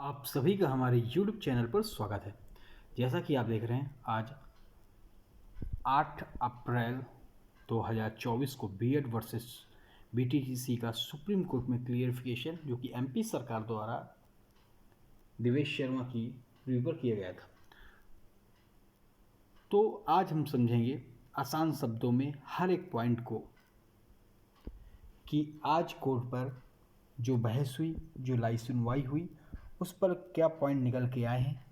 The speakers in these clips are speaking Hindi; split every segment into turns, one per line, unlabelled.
आप सभी का हमारे YouTube चैनल पर स्वागत है। जैसा कि आप देख रहे हैं, आज 8 अप्रैल 2024 को बीएड वर्सेस बीटीटीसी का सुप्रीम कोर्ट में क्लियरिफिकेशन जो कि एमपी सरकार द्वारा देवेश शर्मा की रिव्यू पर किया गया था। तो आज हम समझेंगे आसान शब्दों में हर एक पॉइंट को कि आज कोर्ट पर जो बहस हुई, जो सुनवाई हुई, उस पर क्या पॉइंट निकल के आए हैं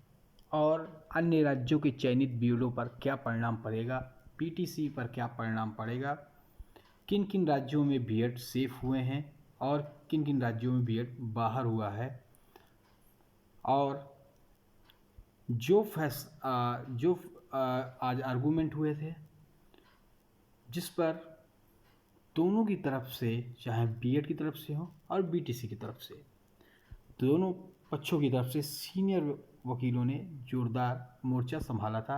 और अन्य राज्यों के चयनित बीएडओ पर क्या परिणाम पड़ेगा, पीटीसी पर क्या परिणाम पड़ेगा, किन किन राज्यों में बीएड सेफ हुए हैं और किन किन राज्यों में बीएड बाहर हुआ है, और जो आज आर्गूमेंट हुए थे जिस पर दोनों की तरफ से, चाहे बीएड की तरफ से हो और बीटीसी की तरफ से, दोनों पक्षों की तरफ से सीनियर वकीलों ने जोरदार मोर्चा संभाला था।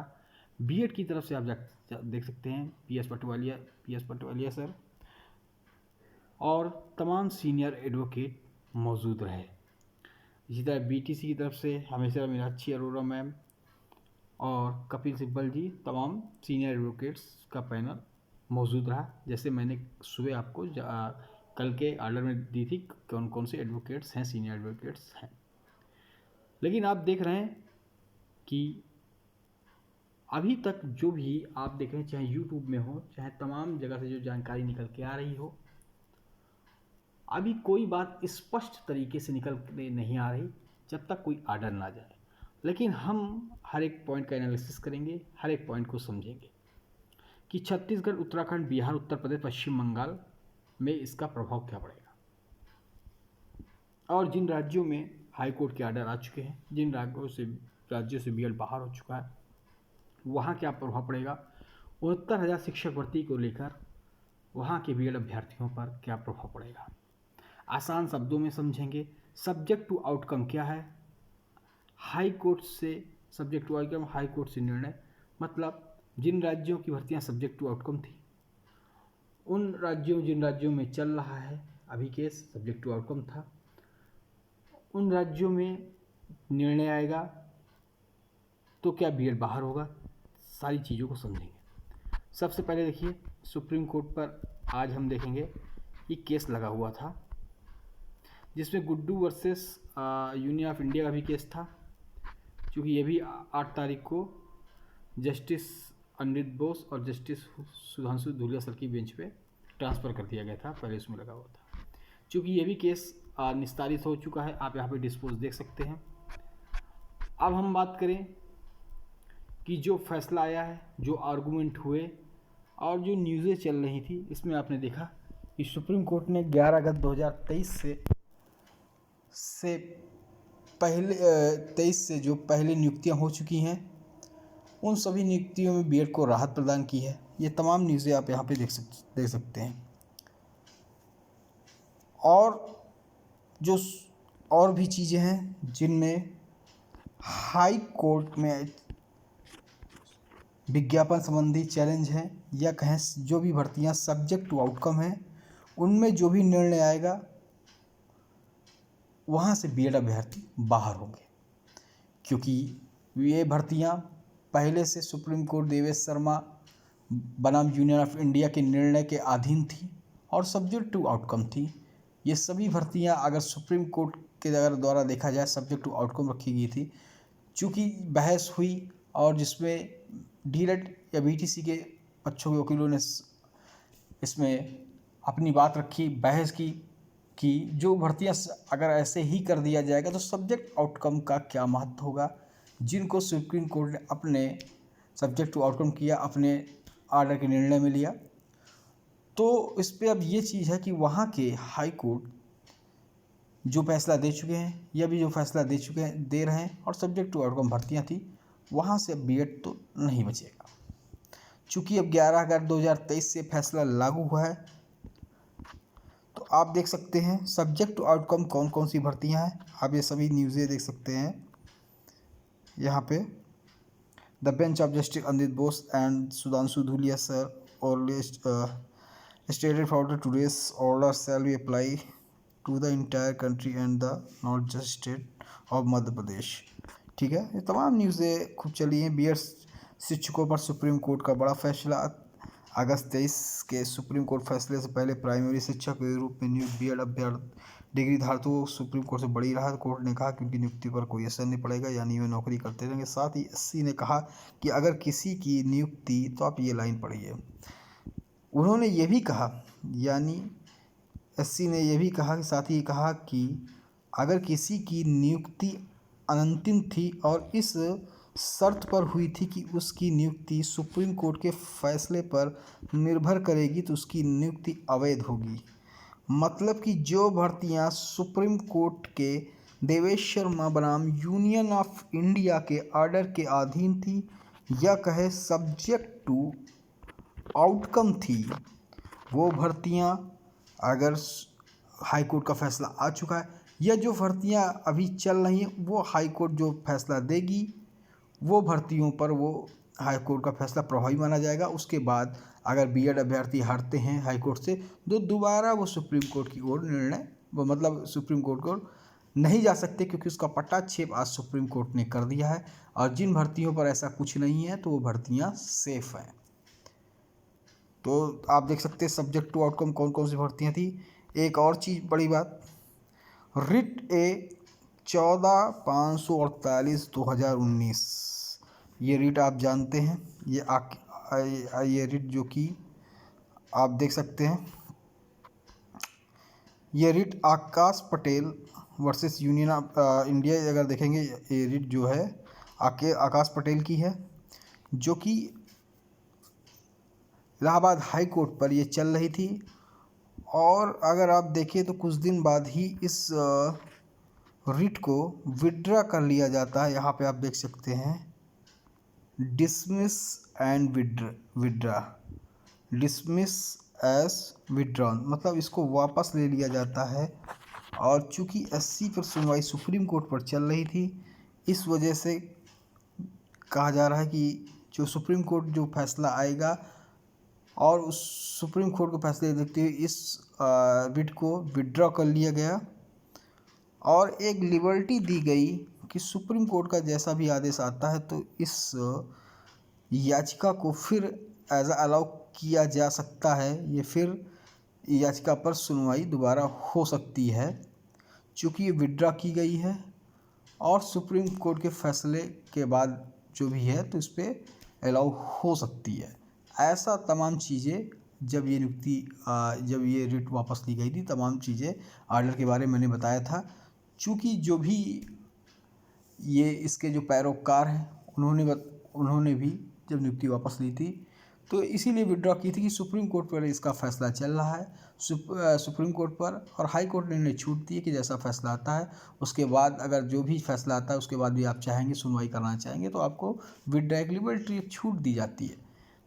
बीएड की तरफ से आप देख सकते हैं पीएस पटवालिया सर और तमाम सीनियर एडवोकेट मौजूद रहे। इसी तरह बीटीसी की तरफ से हमेशा मीनाक्षी अरोड़ा मैम और कपिल सिब्बल जी, तमाम सीनियर एडवोकेट्स का पैनल मौजूद रहा। जैसे मैंने सुबह आपको कल के ऑर्डर में दी थी कौन कौन से एडवोकेट्स हैं, सीनियर एडवोकेट्स हैं। लेकिन आप देख रहे हैं कि अभी तक जो भी आप देख रहे हैं, चाहे यूट्यूब में हो, चाहे तमाम जगह से जो जानकारी निकल के आ रही हो, अभी कोई बात स्पष्ट तरीके से निकल के नहीं आ रही जब तक कोई ऑर्डर ना जाए। लेकिन हम हर एक पॉइंट का एनालिसिस करेंगे, हर एक पॉइंट को समझेंगे कि छत्तीसगढ़, उत्तराखंड, बिहार, उत्तर प्रदेश, पश्चिम बंगाल में इसका प्रभाव क्या पड़ेगा, और जिन राज्यों में हाई कोर्ट के ऑर्डर आ चुके हैं, जिन राज्यों से बीएड बाहर हो चुका है, वहाँ क्या प्रभाव पड़ेगा। 69,000 शिक्षक भर्ती को लेकर वहाँ के बीएड अभ्यर्थियों पर क्या प्रभाव पड़ेगा, आसान शब्दों में समझेंगे। सब्जेक्ट टू आउटकम क्या है, हाई कोर्ट से subject to outcome, high court से निर्णय, मतलब जिन राज्यों की भर्तियां सब्जेक्ट टू आउटकम थी, जिन राज्यों में चल रहा है अभी केस सब्जेक्ट टू आउटकम था, उन राज्यों में निर्णय आएगा तो क्या बीएड बाहर होगा, सारी चीज़ों को समझेंगे। सबसे पहले देखिए, सुप्रीम कोर्ट पर आज हम देखेंगे ये केस लगा हुआ था जिसमें Guddu versus union of India का भी केस था, क्योंकि ये भी 8 तारीख को जस्टिस अनिरुद्ध बोस और जस्टिस सुधांशु धूलिया सर की बेंच पे ट्रांसफ़र कर दिया गया था, पहले उसमें लगा हुआ था। क्योंकि ये भी केस निस्तारित हो चुका है, आप यहाँ पे डिस्पोज देख सकते हैं। अब हम बात करें कि जो फैसला आया है, जो आर्गूमेंट हुए और जो न्यूज़ें चल रही थी, इसमें आपने देखा कि सुप्रीम कोर्ट ने 11 अगस्त 2023 से पहले 23 से जो पहले नियुक्तियां हो चुकी हैं, उन सभी नियुक्तियों में बीएड को राहत प्रदान की है। ये तमाम न्यूज़ें आप यहाँ पे देख सकते हैं। और जो और भी चीज़ें हैं जिनमें हाई कोर्ट में विज्ञापन संबंधी चैलेंज हैं, या कहें जो भी भर्तियां सब्जेक्ट टू आउटकम हैं, उनमें जो भी निर्णय आएगा वहाँ से बीएड अभ्यर्थी बाहर होंगे, क्योंकि ये भर्तियाँ पहले से सुप्रीम कोर्ट देवेश शर्मा बनाम यूनियन ऑफ इंडिया के निर्णय के अधीन थी और सब्जेक्ट टू आउटकम थी। ये सभी भर्तियाँ अगर सुप्रीम कोर्ट के द्वारा देखा जाए सब्जेक्ट टू आउटकम रखी गई थी, चूँकि बहस हुई और जिसमें डीएलएड या बीटीसी के पक्षों के वकीलों ने इसमें अपनी बात रखी, बहस की कि जो भर्तियां अगर ऐसे ही कर दिया जाएगा तो सब्जेक्ट आउटकम का क्या महत्व होगा, जिनको सुप्रीम कोर्ट ने अपने सब्जेक्ट टू आउटकम किया, अपने ऑर्डर के निर्णय में लिया। तो इस पर अब ये चीज़ है कि वहाँ के हाई कोर्ट जो फैसला दे चुके हैं, या भी जो फैसला दे रहे हैं, और सब्जेक्ट टू आउटकम भर्तियाँ थी, वहाँ से अब बीएड तो नहीं बचेगा। चूँकि अब 11 अगस्त 2023 से फैसला लागू हुआ है, तो आप देख सकते हैं सब्जेक्ट टू आउटकम कौन कौन सी भर्तियां हैं। आप ये सभी न्यूज़ें देख सकते हैं यहाँ पे। The bench of justice Aniruddha Bose and Sudhanshu Dhulia sir और stated for the today's order shall be apply
to the entire country and the not just state of Madhya Pradesh. ठीक है, ये तमाम न्यूज़ें खूब चली हैं। बीएड शिक्षकों पर सुप्रीम कोर्ट का बड़ा फैसला। अगस्त 23 के सुप्रीम कोर्ट फैसले से पहले प्राइमरी शिक्षक के रूप में नियुक्त बीएड अभ्यर्थी डिग्री धारकों को सुप्रीम कोर्ट से बड़ी राहत। कोर्ट ने कहा कि उनकी नियुक्ति पर कोई असर नहीं पड़ेगा, यानी वे नौकरी करते रहेंगे। साथ ही एससी ने कहा कि अगर किसी की नियुक्ति, तो आप ये लाइन पढ़िए, उन्होंने ये भी कहा, यानी एससी ने यह भी कहा कि साथ ही कहा कि अगर किसी की नियुक्ति अनंतिम थी और इस शर्त पर हुई थी कि उसकी नियुक्ति सुप्रीम कोर्ट के फैसले पर निर्भर करेगी, तो उसकी नियुक्ति अवैध होगी। मतलब कि जो भर्तियां सुप्रीम कोर्ट के देवेश शर्मा बनाम यूनियन ऑफ इंडिया के ऑर्डर के अधीन थी, या कहे सब्जेक्ट टू आउटकम थी, वो भर्तियां अगर हाई कोर्ट का फैसला आ चुका है, या जो भर्तियां अभी चल रही हैं वो हाई कोर्ट जो फैसला देगी, वो भर्तियों पर वो हाई कोर्ट का फैसला प्रभावी माना जाएगा। उसके बाद अगर बीएड अभ्यर्थी हारते हैं हाई कोर्ट से, तो दोबारा वो सुप्रीम कोर्ट की ओर निर्णय, वो मतलब सुप्रीम कोर्ट को नहीं जा सकते, क्योंकि उसका पटाक्षेप आज सुप्रीम कोर्ट ने कर दिया है। और जिन भर्तियों पर ऐसा कुछ नहीं है, तो वो भर्तियाँ सेफ हैं। तो आप देख सकते हैं सब्जेक्ट टू आउटकम कौन कौन सी भर्तियाँ थी। एक और चीज़ बड़ी बात, रिट ए 14/548/2019, ये रिट आप जानते हैं, ये रिट जो कि आप देख सकते हैं, ये writ Akash Patel versus union of India, अगर देखेंगे ये रिट जो है आकाश पटेल की है, जो कि इलाहाबाद हाई कोर्ट पर ये चल रही थी। और अगर आप देखें तो कुछ दिन बाद ही इस रिट को विड्रा कर लिया जाता है। यहाँ पे आप देख सकते हैं dismiss and withdraw, dismiss S withdrawn, मतलब इसको वापस ले लिया जाता है। और चूंकि एससी पर सुनवाई सुप्रीम कोर्ट पर चल रही थी, इस वजह से कहा जा रहा है कि जो सुप्रीम कोर्ट जो फैसला आएगा, और उस सुप्रीम कोर्ट को फैसले देखते हुए इस रिट को विड्रॉ कर लिया गया, और एक लिबर्टी दी गई कि सुप्रीम कोर्ट का जैसा भी आदेश आता है, तो इस याचिका को फिर एज अलाउ किया जा सकता है। ये फिर याचिका पर सुनवाई दोबारा हो सकती है, चूँकि ये विड्रॉ की गई है और सुप्रीम कोर्ट के फैसले के बाद जो भी है, तो इस पर अलाउ हो सकती है। ऐसा तमाम चीज़ें जब ये नियुक्ति जब ये रिट वापस ली गई थी, तमाम चीज़ें आर्डर के बारे में मैंने बताया था। चूँकि जो भी ये इसके जो पैरोकार हैं, उन्होंने भी जब नियुक्ति वापस ली थी, तो इसीलिए विड्रॉ की थी कि सुप्रीम कोर्ट पर इसका फैसला चल रहा है, सुप्रीम कोर्ट पर, और हाई कोर्ट ने इन्हें छूट दी है कि जैसा फैसला आता है उसके बाद, अगर जो भी फैसला आता है उसके बाद भी आप चाहेंगे सुनवाई करना चाहेंगे, तो आपको विड्रॉ की लिबर्टी छूट दी जाती है।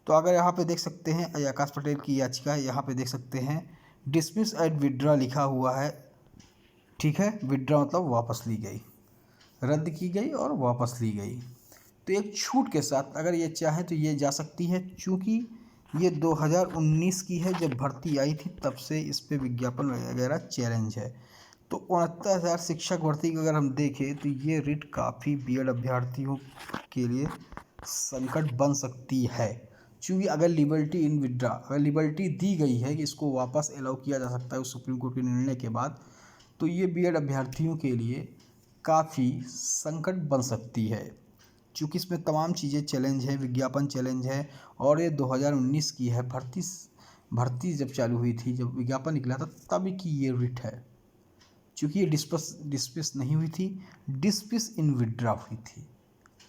तो अगर यहाँ पे देख सकते हैं आकाश पटेल की याचिका है, यहाँ पे देख सकते हैं डिसमिस एंड विड्रॉ लिखा हुआ है। ठीक है, विड्रॉ मतलब वापस ली गई, रद्द की गई और वापस ली गई। तो एक छूट के साथ अगर ये चाहे तो ये जा सकती है, चूँकि ये 2019 की है, जब भर्ती आई थी तब से इस पे विज्ञापन वगैरह चैलेंज है। तो 69,000 शिक्षक भर्ती को अगर हम देखें, तो ये रिट काफ़ी बीएड अभ्यर्थियों के लिए संकट बन सकती है। चूँकि अगर लिबर्टी इन विड्रा, अगर लिबर्टी दी गई है कि इसको वापस अलाउ किया जा सकता है उस सुप्रीम कोर्ट के निर्णय के बाद, तो ये बीएड अभ्यर्थियों के लिए काफ़ी संकट बन सकती है। चूँकि इसमें तमाम चीज़ें चैलेंज है, विज्ञापन चैलेंज है, और ये 2019 की है। भर्ती जब चालू हुई थी, जब विज्ञापन निकला था, तब की ये रिट है। चूँकि ये डिस्मिस नहीं हुई थी, डिसमिस इन विड्रा हुई थी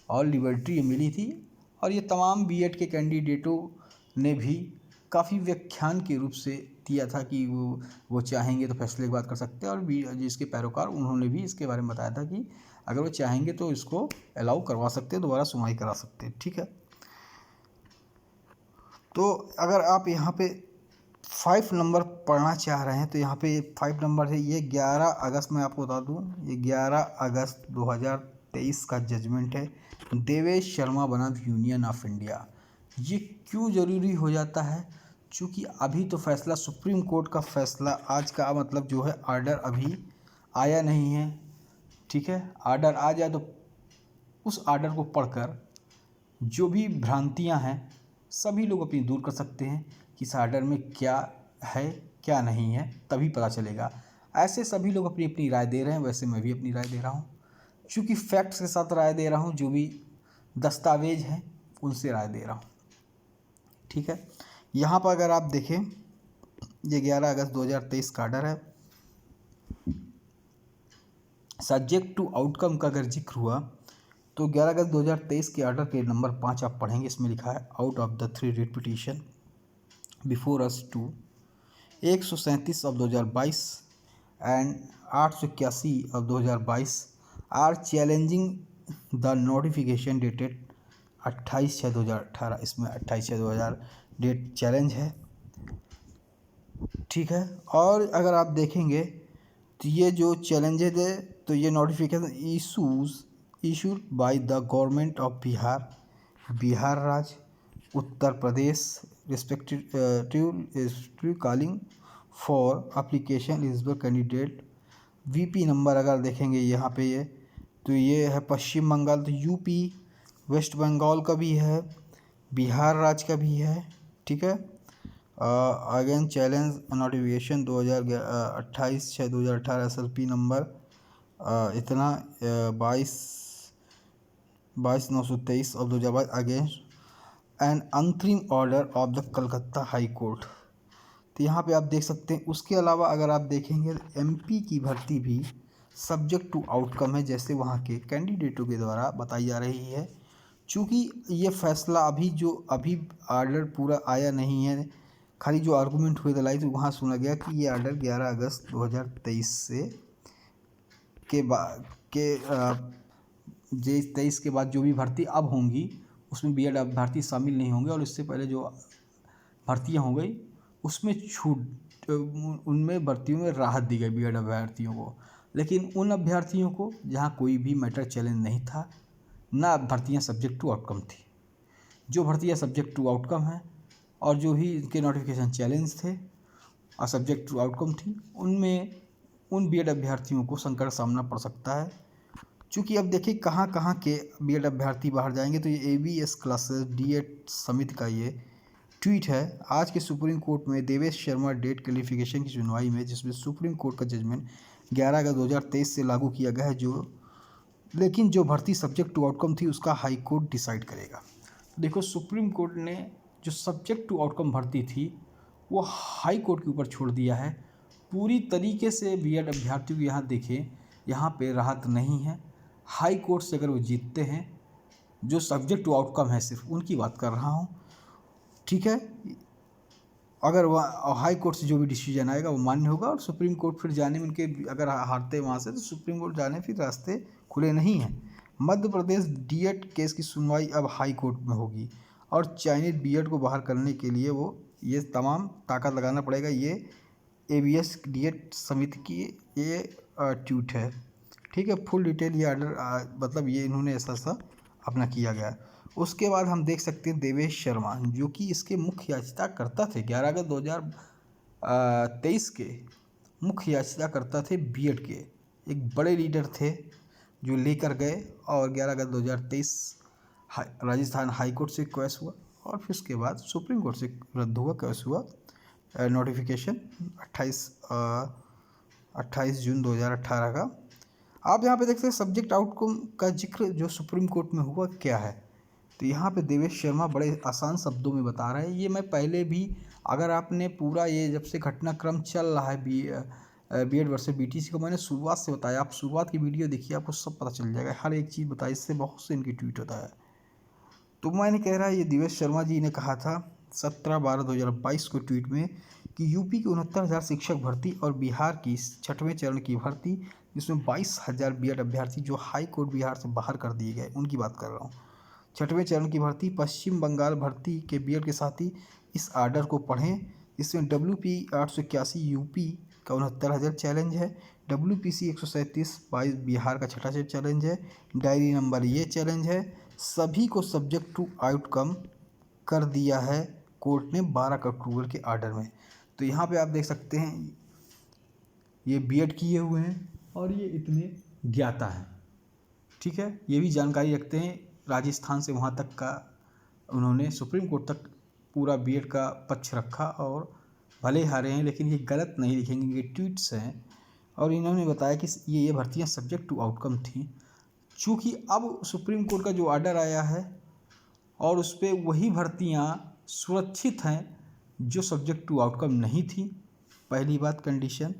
और लिबर्टी ये मिली थी। और ये तमाम बीएड के कैंडिडेटों ने भी काफ़ी व्याख्यान के रूप से दिया था कि वो चाहेंगे तो फैसले की बात कर सकते हैं, और जिसके पैरोकार उन्होंने भी इसके बारे में बताया था कि अगर वो चाहेंगे तो इसको अलाउ करवा सकते हैं, दोबारा सुनवाई करा सकते हैं। ठीक है, तो अगर आप यहाँ पे 5 नंबर पढ़ना चाह रहे हैं, तो यहाँ पे 5 नंबर है, ये 11 अगस्त में आपको बता दूँ, ये 11 अगस्त 2023 का जजमेंट है, देवेश शर्मा बनाम यूनियन ऑफ इंडिया। ये क्यों ज़रूरी हो जाता है? चूँकि अभी तो फैसला सुप्रीम कोर्ट का फैसला आज का मतलब जो है आर्डर अभी आया नहीं है, ठीक है। आर्डर आ जाए तो उस आर्डर को पढ़कर जो भी भ्रांतियां हैं सभी लोग अपनी दूर कर सकते हैं कि इस आर्डर में क्या है क्या नहीं है, तभी पता चलेगा। ऐसे सभी लोग अपनी अपनी राय दे रहे हैं, वैसे मैं भी अपनी राय दे रहा हूँ, क्योंकि फैक्ट्स के साथ राय दे रहा हूँ, जो भी दस्तावेज हैं उनसे राय दे रहा हूँ, ठीक है। यहाँ पर अगर आप देखें, ये 11 अगस्त 2023 का आर्डर है। सब्जेक्ट टू आउटकम का अगर जिक्र हुआ तो 11 अगस्त 2023 के आर्डर के नंबर 5 आप पढ़ेंगे, इसमें लिखा है out of the 3 writ petition before us to 137 of 2022 and 881 of 2022 are challenging the notification dated 28/6/2018। इसमें 28/6/2000 डेट चैलेंज है, ठीक है। और अगर आप देखेंगे तो ये जो चैलेंजेज है, तो ये notification issued by the government of Bihar, Bihar राज्य, Uttar Pradesh respective calling for application eligible candidate. VP number अगर देखेंगे यहाँ पे ये, तो ये है पश्चिम बंगाल, तो यूपी, वेस्ट बंगाल का भी है, बिहार राज्य का भी है, ठीक है। Again challenge notification 28/6/2018 SLP number इतना 22/923 ऑफ 2022 अगेंस्ट एन अंतरिम order of the Calcutta high court. तो यहाँ पे आप देख सकते हैं। उसके अलावा अगर आप देखेंगे एमपी की भर्ती भी सब्जेक्ट टू आउटकम है, जैसे वहाँ के कैंडिडेटों के द्वारा बताई जा रही है। चूँकि ये फैसला अभी आर्डर पूरा आया नहीं है, खाली जो आर्गूमेंट हुए दलाई, तो वहाँ सुना गया कि ये आर्डर 11 अगस्त 2023 से के बाद के 23 के बाद जो भी भर्ती अब होंगी उसमें बीएड अभ्यर्थी शामिल नहीं होंगे, और इससे पहले जो भर्तियाँ हो गई उसमें छूट, उनमें भर्तियों में राहत दी गई बीएड अभ्यर्थियों को। लेकिन उन अभ्यर्थियों को जहाँ कोई भी मैटर चैलेंज नहीं था, ना भर्तियाँ सब्जेक्ट टू आउटकम थी। जो भर्तियाँ सब्जेक्ट टू आउटकम हैं और जो भी इनके नोटिफिकेशन चैलेंज थे और सब्जेक्ट टू आउटकम थी, उनमें उन बीएड अभ्यर्थियों को संकट सामना पड़ सकता है। चूँकि अब देखिए कहाँ कहाँ के बीएड अभ्यर्थी बाहर जाएंगे, तो ये ABS क्लासेस डीएड समिति का ये ट्वीट है। आज के सुप्रीम कोर्ट में देवेश शर्मा डेट क्वालिफिकेशन की सुनवाई में, जिसमें सुप्रीम कोर्ट का जजमेंट 11 अगस्त 2023 से लागू किया गया है, लेकिन जो भर्ती सब्जेक्ट टू आउटकम थी उसका हाई कोर्ट डिसाइड करेगा। देखो सुप्रीम कोर्ट ने जो सब्जेक्ट टू आउटकम भर्ती थी वो हाई कोर्ट के ऊपर छोड़ दिया है। पूरी तरीके से बीएड अभ्यर्थियों को यहाँ देखें, यहाँ पे राहत नहीं है। हाई कोर्ट से अगर वो जीतते हैं, जो सब्जेक्ट टू आउटकम है सिर्फ उनकी बात कर रहा हूँ, ठीक है। अगर वह हाई कोर्ट से जो भी डिसीजन आएगा वो मान्य होगा, और सुप्रीम कोर्ट फिर जाने में उनके अगर हारते वहाँ से, तो सुप्रीम कोर्ट जाने फिर रास्ते खुले नहीं हैं। मध्य प्रदेश डीएड केस की सुनवाई अब हाई कोर्ट में होगी, और चाइनीज बीएड को बाहर करने के लिए वो ये तमाम ताकत लगाना पड़ेगा। ये ABS डीएड समिति की ये ट्वीट है, ठीक है। फुल डिटेल ये आर्डर मतलब ये इन्होंने ऐसा अपना किया गया। उसके बाद हम देख सकते हैं देवेश शर्मा, जो कि इसके मुख्य याचिकाकर्ता थे। 11 अगस्त 2023 के मुख्य याचिकाकर्ता थे बीएड के, एक बड़े लीडर थे जो लेकर गए, और 11 अगस्त 2023 राजस्थान हाई कोर्ट से केस हुआ, और फिर उसके बाद सुप्रीम कोर्ट से रद्द हुआ केस हुआ। नोटिफिकेशन 28 जून 2018 का। आप यहाँ पे देखते हैं सब्जेक्ट आउटकम का जिक्र जो सुप्रीम कोर्ट में हुआ क्या है। तो यहाँ पे देवेश शर्मा बड़े आसान शब्दों में बता रहे हैं। ये मैं पहले भी, अगर आपने पूरा ये जब से घटनाक्रम चल रहा है बीएड वर्सेस बीटीसी को, मैंने शुरुआत से बताया। आप शुरुआत की वीडियो देखिए, आपको सब पता चल जाएगा, हर एक चीज़ बताई। इससे बहुत से इनकी ट्वीट होता है। तो मैंने कह रहा है ये देवेश शर्मा जी ने कहा था 17/12/2022 को ट्वीट में कि यूपी की 69,000 शिक्षक भर्ती और बिहार की 6वें चरण की भर्ती, जिसमें 22,000 बीएड अभ्यर्थी जो हाई कोर्ट बिहार से बाहर कर दिए गए, उनकी बात कर रहा हूँ। 6वें चरण की भर्ती पश्चिम बंगाल भर्ती के बीएड के साथ ही इस आर्डर को पढ़ें। इसमें WP 881 यूपी का 69,000 चैलेंज है, WPC 137 22 बिहार का 6ठा सेट चैलेंज है, डायरी नंबर ये चैलेंज है। सभी को सब्जेक्ट टू आउटकम कर दिया है कोर्ट ने 12 अक्टूबर के आर्डर में। तो यहाँ पे आप देख सकते हैं ये बीएड किए हुए हैं और ये इतने ज्ञाता हैं, ठीक है। ये भी जानकारी रखते हैं, राजस्थान से वहाँ तक का उन्होंने सुप्रीम कोर्ट तक पूरा बीएड का पक्ष रखा और भले हारे हैं लेकिन ये गलत नहीं लिखेंगे, ये ट्वीट्स हैं। और इन्होंने बताया कि ये भर्तियाँ सब्जेक्ट टू आउटकम थी। चूँकि अब सुप्रीम कोर्ट का जो आर्डर आया है और उस पर वही भर्तियाँ सुरक्षित हैं जो सब्जेक्ट टू आउटकम नहीं थी। पहली बात कंडीशन,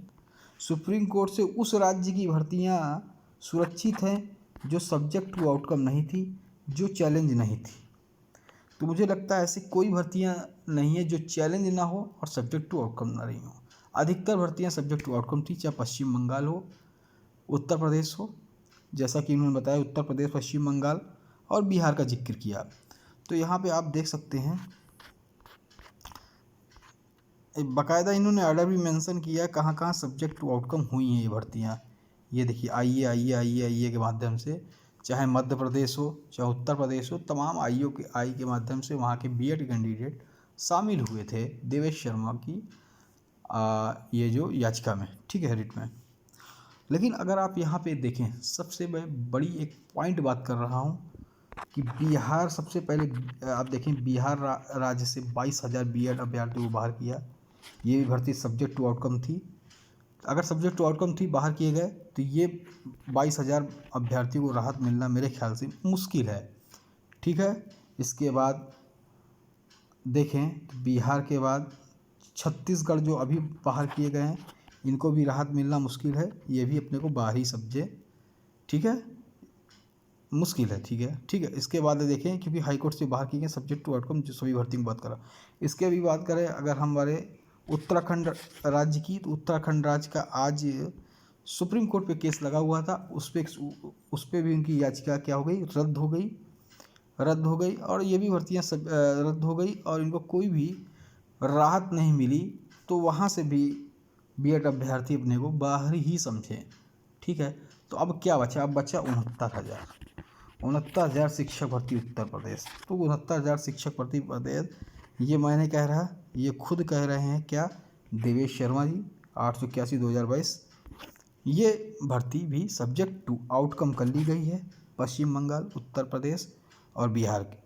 सुप्रीम कोर्ट से उस राज्य की भर्तियाँ सुरक्षित हैं जो सब्जेक्ट टू आउटकम नहीं थी, जो चैलेंज नहीं थी। तो मुझे लगता है ऐसी कोई भर्तियाँ नहीं है जो चैलेंज ना हो और सब्जेक्ट टू आउटकम ना रही हो। अधिकतर भर्तियाँ सब्जेक्ट टू आउटकम थी, चाहे पश्चिम बंगाल हो, उत्तर प्रदेश हो, जैसा कि उन्होंने बताया उत्तर प्रदेश, पश्चिम बंगाल और बिहार का जिक्र किया। तो यहाँ पे आप देख सकते हैं बाकायदा इन्होंने ऑर्डर भी मेंशन किया कहाँ कहाँ सब्जेक्ट टू आउटकम हुई हैं ये भर्तियाँ। ये देखिए आईए के माध्यम से, चाहे मध्य प्रदेश हो चाहे उत्तर प्रदेश हो, तमाम आई के माध्यम से वहाँ के बीएड कैंडिडेट शामिल हुए थे देवेश शर्मा की ये जो याचिका में, ठीक है, रिट में। लेकिन अगर आप यहाँ पे देखें, सबसे बड़ी एक पॉइंट बात कर रहा हूँ कि बिहार सबसे पहले आप देखें, बिहार राज्य से 22,000 बीएड अभ्यर्थियों को बाहर किया। ये भी भर्ती सब्जेक्ट टू आउटकम थी। अगर सब्जेक्ट टू आउटकम थी, बाहर किए गए, तो ये 22,000 अभ्यर्थियों को राहत मिलना मेरे ख्याल से मुश्किल है, ठीक है। इसके बाद देखें तो बिहार के बाद छत्तीसगढ़ जो अभी बाहर किए गए हैं, इनको भी राहत मिलना मुश्किल है। ये भी अपने को बाहर ही समझे, ठीक है, मुश्किल है, ठीक है। इसके बाद देखें, क्योंकि हाई कोर्ट से बाहर किए गए सब्जेक्ट टू आउटकम जो सभी भर्ती की बात करा। इसके भी बात करें अगर हमारे उत्तराखंड राज्य की, तो उत्तराखंड राज्य का आज सुप्रीम कोर्ट पे केस लगा हुआ था, उस पर भी उनकी याचिका क्या हो गई, रद्द हो गई और ये भी भर्तियाँ सब रद्द हो गई और इनको कोई भी राहत नहीं मिली। तो वहाँ से भी बीएड अभ्यर्थी अपने को बाहर ही समझे, ठीक है। तो अब क्या बचा, अब बचा 69,000 शिक्षक भर्ती उत्तर प्रदेश। तो 69,000 शिक्षक भर्ती प्रदेश, ये मैं नहीं कह रहा, ये खुद कह रहे हैं क्या, देवेश शर्मा जी, 881/2022। ये भर्ती भी सब्जेक्ट टू आउटकम कर ली गई है पश्चिम बंगाल, उत्तर प्रदेश और बिहार की।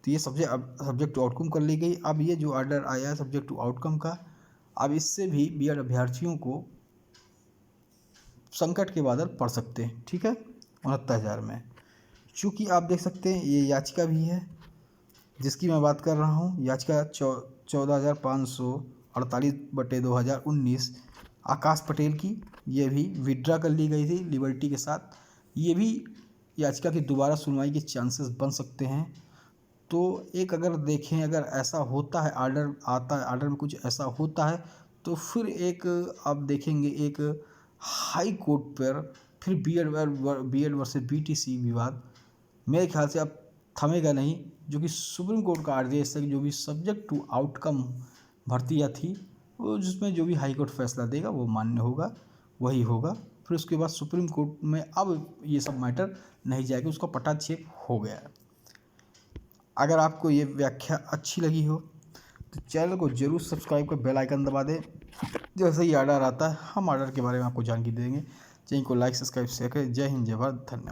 तो ये सब्जेक्ट टू आउटकम कर ली गई। अब ये जो ऑर्डर आया है सब्जेक्ट टू आउटकम का, अब इससे भी बीएड अभ्यर्थियों को संकट के बादल पड़ सकते हैं, ठीक है, 69,000 में। चूँकि आप देख सकते हैं ये याचिका भी है जिसकी मैं बात कर रहा हूँ, याचिका 14,548/2019 आकाश पटेल की, ये भी विड्रा कर ली गई थी लिबर्टी के साथ। ये भी याचिका की दोबारा सुनवाई के चांसेस बन सकते हैं। तो एक अगर देखें, अगर ऐसा होता है, ऑर्डर आता है, ऑर्डर में कुछ ऐसा होता है, तो फिर एक आप देखेंगे एक हाई कोर्ट पर फिर बीएड वर्सेस बीटीसी विवाद मेरे ख्याल से अब थमेगा नहीं, जो कि सुप्रीम कोर्ट का आदेश है, जो भी सब्जेक्ट टू आउटकम भर्तियाँ थी वो जिसमें जो भी हाई कोर्ट फैसला देगा वो मान्य होगा, वही होगा। फिर उसके बाद सुप्रीम कोर्ट में अब ये सब मैटर नहीं जाएगा, उसका पटाक्षेप हो गया है। अगर आपको ये व्याख्या अच्छी लगी हो तो चैनल को जरूर सब्सक्राइब कर बेल आइकन दबा दें। जैसे ही ऑर्डर आता है हम ऑर्डर के बारे में आपको जानकारी देंगे। चैनल को लाइक, सब्सक्राइब, शेयर करें। जय हिंद, जय भारत, धन्यवाद।